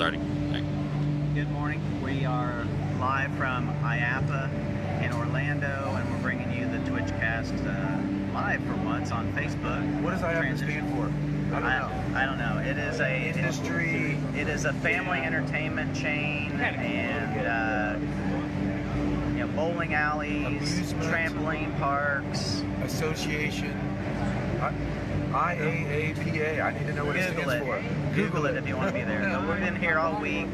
starting. Good morning. We are live from IAAPA in Orlando, and we're bringing you the TwitchCast live for once on Facebook. What does IAAPA stand for? I don't know. It is a industry. It is a family entertainment chain, and bowling alleys, Amusement. trampoline parks, Association. IAAPA. I need to know what it stands for. Google it if you want to be there. But we've been here all week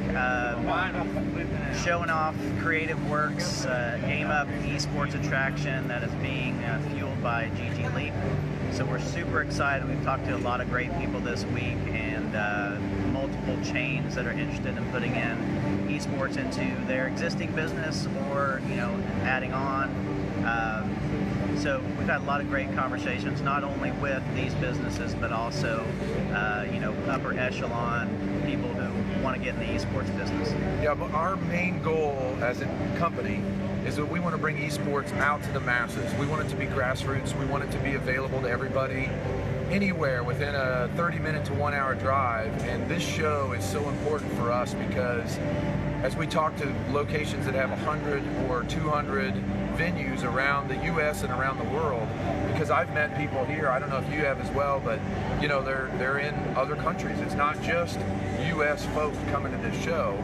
showing off creative works, Game Up esports attraction that is being fueled by ggLeap. So we're super excited. We've talked to a lot of great people this week, and multiple chains that are interested in putting in esports into their existing business or adding on. So we've had a lot of great conversations, not only with these businesses, but also, upper echelon people who want to get in the esports business. Yeah, but our main goal as a company is that we want to bring esports out to the masses. We want it to be grassroots. We want it to be available to everybody, anywhere within a 30-minute to 1 hour drive. And this show is so important for us because as we talk to locations that have 100 or 200 venues around the U.S. and around the world, because I've met people here, I don't know if you have as well, but they're in other countries. It's not just U.S. folks coming to this show.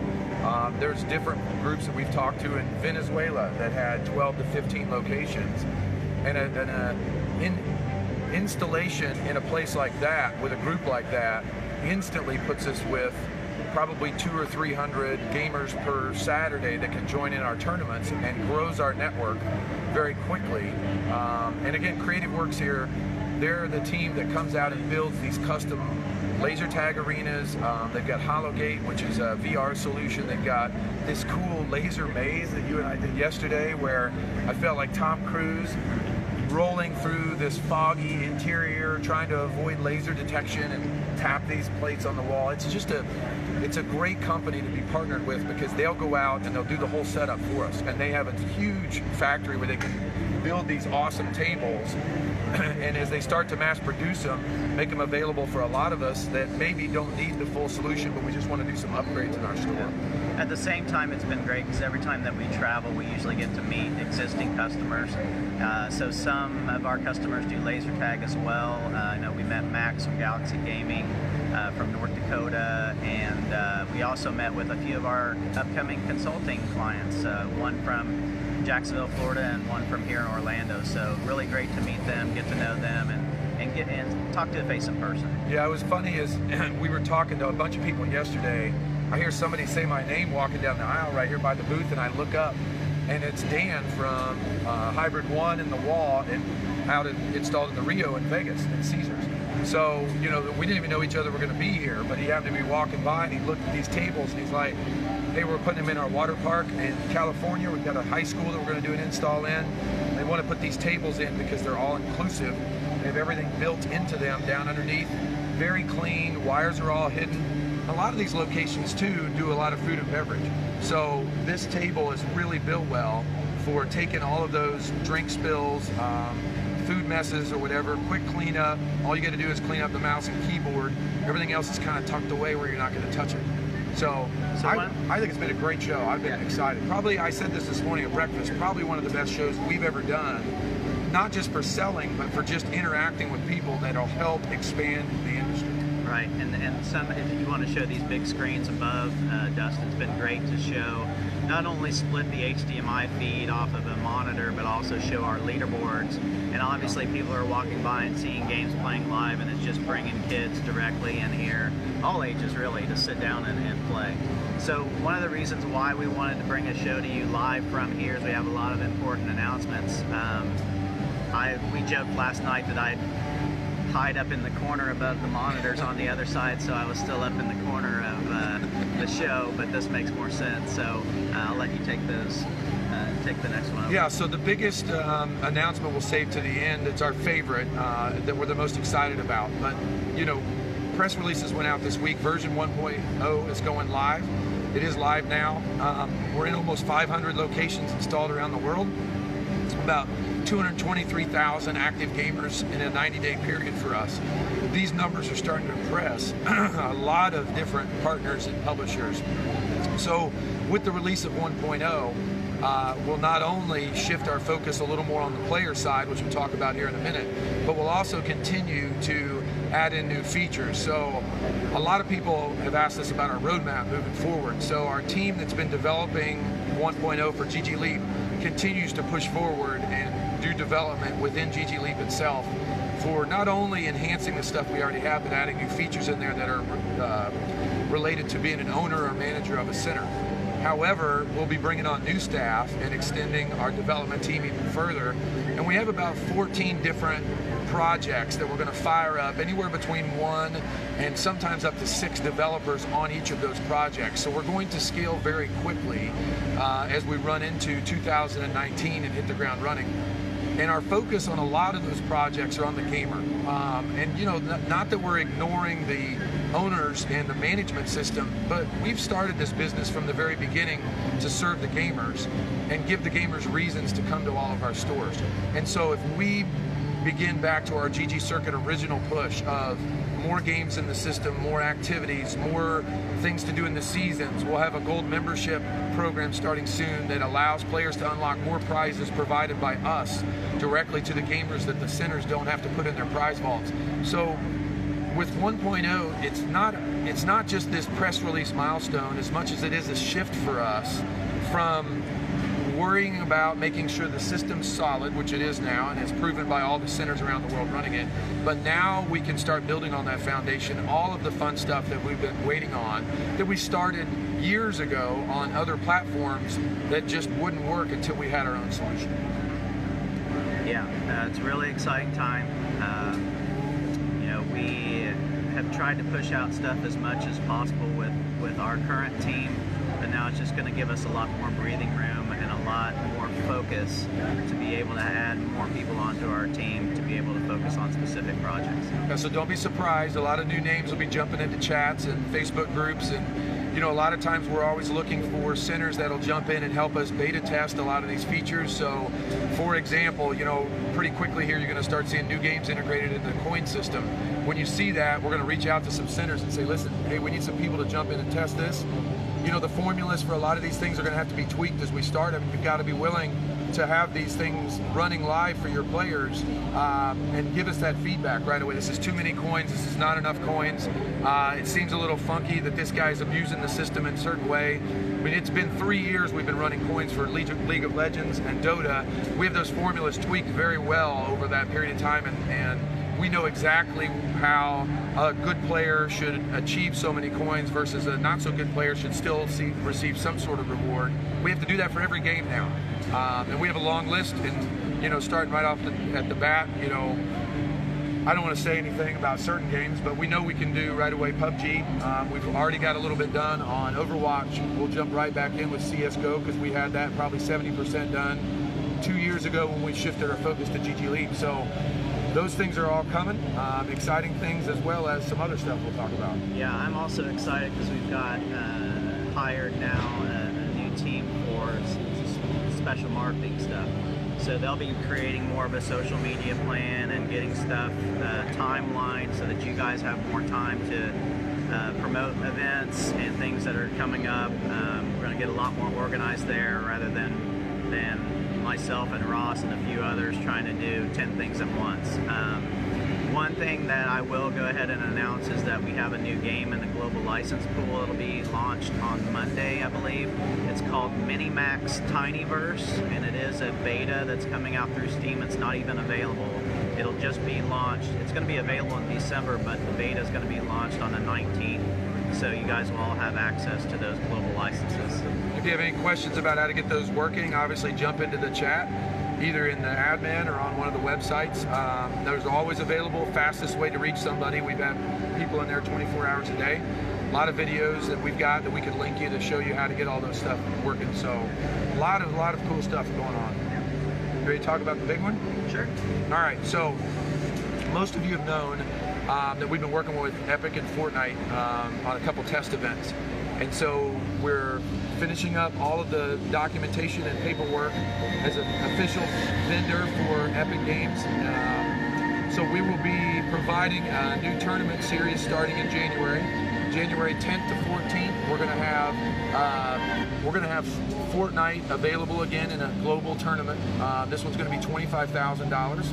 There's different groups that we've talked to in Venezuela that had 12 to 15 locations, and an installation in a place like that with a group like that instantly puts us with probably 200 or 300 gamers per Saturday that can join in our tournaments and grows our network very quickly. And again, Creative Works here, they're the team that comes out and builds these custom laser tag arenas. They've got Hologate, which is a VR solution. They've got this cool laser maze that you and I did yesterday where I felt like Tom Cruise rolling through this foggy interior trying to avoid laser detection and tap these plates on the wall. It's a great company to be partnered with because they'll go out and they'll do the whole setup for us, and they have a huge factory where they can build these awesome tables and as they start to mass produce them, make them available for a lot of us that maybe don't need the full solution, but we just want to do some upgrades in our store. At the same time, it's been great because every time that we travel, we usually get to meet existing customers. So some of our customers do laser tag as well. I know we met Max from Galaxy Gaming from North Dakota, and we also met with a few of our upcoming consulting clients, one from Jacksonville, Florida, and one from here in Orlando. So really great to meet them, get to know them, and get in, talk to a face in person. Yeah, it was funny as we were talking to a bunch of people yesterday. I hear somebody say my name walking down the aisle right here by the booth, and I look up, and it's Dan from Hybrid One in the wall and installed in the Rio in Vegas at Caesars. So, we didn't even know each other were going to be here, but he happened to be walking by and he looked at these tables and he's like, hey, we're putting them in our water park in California. We've got a high school that we're going to do an install in. They want to put these tables in because they're all inclusive. They have everything built into them down underneath. Very clean, wires are all hidden. A lot of these locations too do a lot of food and beverage. So this table is really built well for taking all of those drink spills, food messes or whatever, quick cleanup. All you got to do is clean up the mouse and keyboard. Everything else is kind of tucked away where you're not going to touch it. So I think it's been a great show. I've been excited. Probably, I said this morning at breakfast, probably one of the best shows we've ever done, not just for selling, but for just interacting with people that'll help expand the industry. Right, and some, if you want to show these big screens above, Dustin's been great to show, not only split the HDMI feed off of a monitor, but also show our leaderboards. And obviously people are walking by and seeing games playing live, and it's just bringing kids directly in here, all ages really, to sit down and play. So one of the reasons why we wanted to bring a show to you live from here is we have a lot of important announcements. We joked last night that I'd hide up in the corner above the monitors on the other side, so I was still up in the corner of the show, but this makes more sense. So I'll let you take the next one over. Yeah, so the biggest announcement we'll save to the end. It's our favorite that we're the most excited about. But, press releases went out this week. Version 1.0 is going live. It is live now. We're in almost 500 locations installed around the world. about 223,000 active gamers in a 90-day period for us. These numbers are starting to impress a lot of different partners and publishers. So with the release of 1.0, we'll not only shift our focus a little more on the player side, which we'll talk about here in a minute, but we'll also continue to add in new features. So a lot of people have asked us about our roadmap moving forward. So our team that's been developing 1.0 for ggLeap continues to push forward and do development within ggLeap itself for not only enhancing the stuff we already have, but adding new features in there that are related to being an owner or manager of a center. However, we'll be bringing on new staff and extending our development team even further. And we have about 14 different projects that we're going to fire up, anywhere between 1 and sometimes up to 6 developers on each of those projects. So we're going to scale very quickly as we run into 2019 and hit the ground running. And our focus on a lot of those projects are on the gamer. And you know, not that we're ignoring the owners and the management system, but we've started this business from the very beginning to serve the gamers and give the gamers reasons to come to all of our stores. And so if we begin back to our ggCircuit original push of more games in the system, more activities, more things to do in the seasons. We'll have a gold membership program starting soon that allows players to unlock more prizes provided by us directly to the gamers that the centers don't have to put in their prize vaults. So with 1.0, it's not just this press release milestone as much as it is a shift for us from worrying about making sure the system's solid, which it is now, and it's proven by all the centers around the world running it. But now we can start building on that foundation, all of the fun stuff that we've been waiting on, that we started years ago on other platforms that just wouldn't work until we had our own solution. Yeah, it's a really exciting time. You know, we have tried to push out stuff as much as possible with our current team, but now it's just going to give us a lot more breathing room and a lot more focus to be able to add more people onto our team to be able to focus on specific projects. Yeah, so don't be surprised, a lot of new names will be jumping into chats and Facebook groups, and you know, a lot of times we're always looking for centers that'll jump in and help us beta test a lot of these features. So for example, you know, pretty quickly here you're going to start seeing new games integrated into the coin system. When you see that, we're going to reach out to some centers and say, listen, hey, we need some people to jump in and test this. You know, the formulas for a lot of these things are going to have to be tweaked as we start. I mean, you've got to be willing to have these things running live for your players and give us that feedback right away. This is too many coins, this is not enough coins. It seems a little funky that this guy's abusing the system in a certain way. I mean, it's been 3 years we've been running coins for League of Legends and Dota. We have those formulas tweaked very well over that period of time, and we know exactly how a good player should achieve so many coins versus a not so good player should still receive some sort of reward. We have to do that for every game now. And we have a long list, and you know, starting right off at the bat, you know, I don't want to say anything about certain games, but we know we can do right away PUBG. We've already got a little bit done on Overwatch. We'll jump right back in with CSGO because we had that probably 70% done 2 years ago when we shifted our focus to ggLeap. So those things are all coming, exciting things as well as some other stuff we'll talk about. Yeah, I'm also excited because we've got hired now a new team for special marketing stuff. So they'll be creating more of a social media plan and getting stuff timeline so that you guys have more time to promote events and things that are coming up. We're going to get a lot more organized there rather than myself and Ross and a few others trying to do 10 things at once. One thing that I will go ahead and announce is that we have a new game in the global license pool. It'll be launched on Monday, I believe. It's called Minimax Tinyverse, and it is a beta that's coming out through Steam. It's not even available. It'll just be launched. It's going to be available in December, but the beta is going to be launched on the 19th. So you guys will all have access to those global licenses. If you have any questions about how to get those working, obviously jump into the chat, either in the admin or on one of the websites. Those are always available, fastest way to reach somebody. We've had people in there 24 hours a day. A lot of videos that we've got that we could link you to show you how to get all those stuff working. So a lot of cool stuff going on. You ready to talk about the big one? Sure. All right, so most of you have known that we've been working with Epic and Fortnite on a couple test events. And so we're finishing up all of the documentation and paperwork as an official vendor for Epic Games. So we will be providing a new tournament series starting in January 10th to 14th. We're gonna have Fortnite available again in a global tournament. This one's gonna be $25,000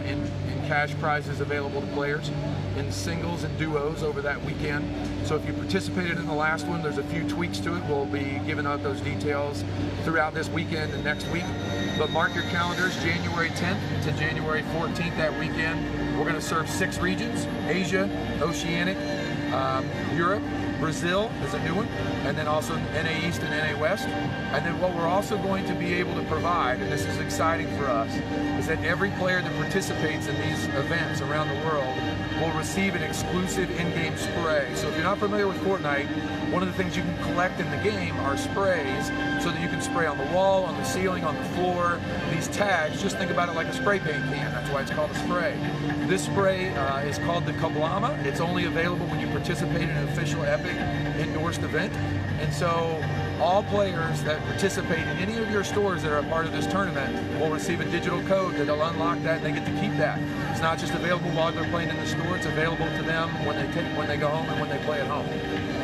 in cash prizes available to players in singles and duos over that weekend. So if you participated in the last one, there's a few tweaks to it. We'll be giving out those details throughout this weekend and next week. But mark your calendars, January 10th to January 14th that weekend. We're gonna serve 6 regions: Asia, Oceanic, Europe, Brazil is a new one, and then also NA East and NA West. And then what we're also going to be able to provide, and this is exciting for us, is that every player that participates in these events around the world will receive an exclusive in-game spray. So if you're not familiar with Fortnite, one of the things you can collect in the game are sprays, so that you can spray on the wall, on the ceiling, on the floor. These tags, just think about it like a spray paint can. That's why it's called a spray. This spray is called the ggLeap. It's only available when you participate in an official Epic endorsed event. And so all players that participate in any of your stores that are a part of this tournament will receive a digital code that'll unlock that, and they get to keep that. It's not just available while they're playing in the store, it's available to them when they go home and when they play at home.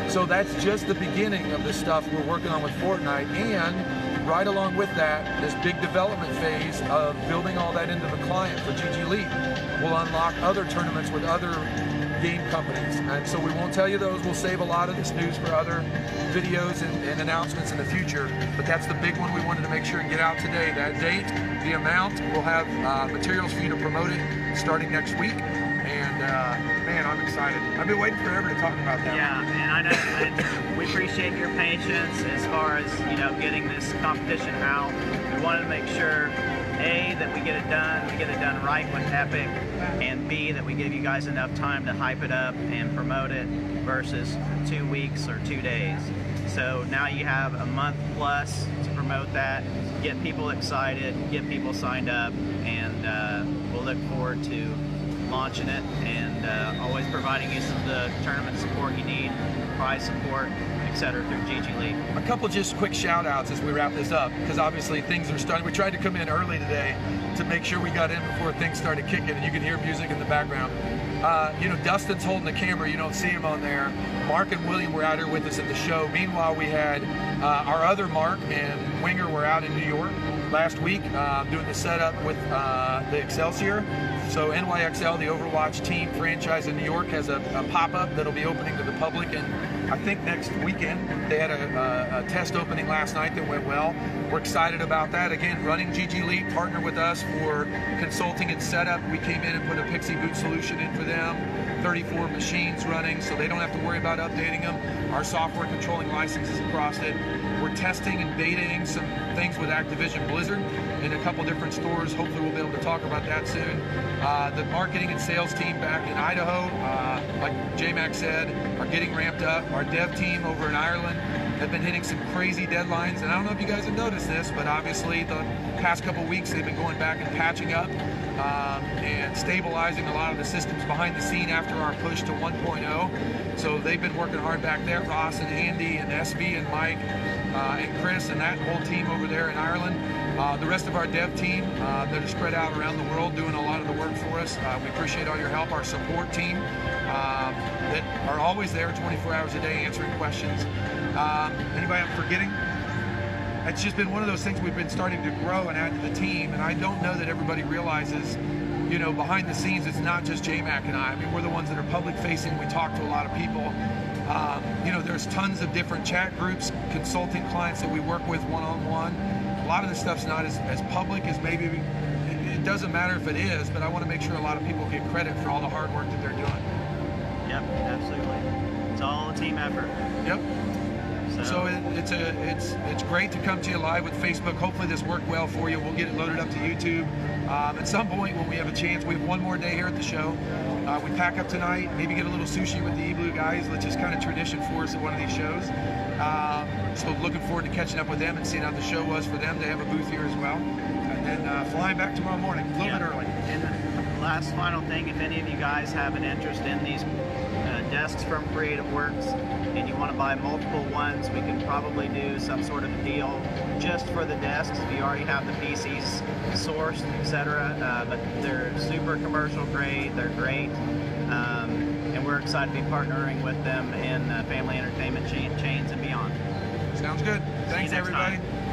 So that's just the beginning of the stuff we're working on with Fortnite, and right along with that, this big development phase of building all that into the client for ggLeap will unlock other tournaments with other game companies. And so we won't tell you those. We'll save a lot of this news for other videos and announcements in the future. But that's the big one we wanted to make sure and get out today. That date, the amount, we'll have materials for you to promote it starting next week. And man, I'm excited. I've been waiting forever to talk about that. Yeah, and I know we appreciate your patience as far as, you know, getting this competition out. We wanted to make sure, A, that we get it done right with Epic, and B, that we give you guys enough time to hype it up and promote it versus 2 weeks or 2 days. So now you have a month plus to promote that, get people excited, get people signed up, and we'll look forward to launching it and always providing you some of the tournament support you need, prize support, etc. through ggLeap. A couple just quick shout outs as we wrap this up, because obviously things are starting. We tried to come in early today to make sure we got in before things started kicking, and you can hear music in the background. You know, Dustin's holding the camera, you don't see him on there. Mark and William were out here with us at the show. Meanwhile, we had our other Mark and Winger were out in New York last week doing the setup with the Excelsior. So NYXL, the Overwatch team franchise in New York, has a pop-up that'll be opening to the public, and I think next weekend. They had a test opening last night that went well. We're excited about that. Again, running ggLeap, partner with us for consulting and setup. We came in and put a Pixie Boot solution in for them. 34 machines running, so they don't have to worry about updating them. Our software controlling licenses across it. We're testing and betaing some things with Activision Blizzard in a couple different stores. Hopefully we'll be able to talk about that soon. The marketing and sales team back in Idaho, like J-Mac said, are getting ramped up. Our dev team over in Ireland have been hitting some crazy deadlines, and I don't know if you guys have noticed this, but obviously the past couple weeks they've been going back and patching up and stabilizing a lot of the systems behind the scene after our push to 1.0. So they've been working hard back there. Ross and Andy and SV and Mike and Chris and that whole team over there in Ireland. The rest of our dev team that are spread out around the world doing a lot of the work for us. We appreciate all your help. Our support team that are always there 24 hours a day answering questions. Anybody I'm forgetting? It's just been one of those things we've been starting to grow and add to the team, and I don't know that everybody realizes, you know, behind the scenes it's not just J-Mac and I mean, we're the ones that are public facing. We talk to a lot of people. You know, there's tons of different chat groups, consulting clients that we work with one-on-one. A lot of this stuff's not as public as maybe, it doesn't matter if it is, but I want to make sure a lot of people get credit for all the hard work that they're doing. Yep, absolutely. It's all a team effort. Yep. So it's great to come to you live with Facebook. Hopefully this worked well for you. We'll get it loaded up to YouTube. At some point when we have a chance, we have one more day here at the show. We pack up tonight, maybe get a little sushi with the eBlue guys, which is kind of tradition for us at one of these shows. So looking forward to catching up with them and seeing how the show was for them. They have a booth here as well. And then flying back tomorrow morning, a little bit early. And last final thing, if any of you guys have an interest in these desks from Creative Works and you want to buy multiple ones, we can probably do some sort of deal just for the desks if you already have the PCs sourced, etc. But they're super commercial grade, they're great, and we're excited to be partnering with them in family entertainment chains and beyond. Sounds good. Thanks, next everybody. time.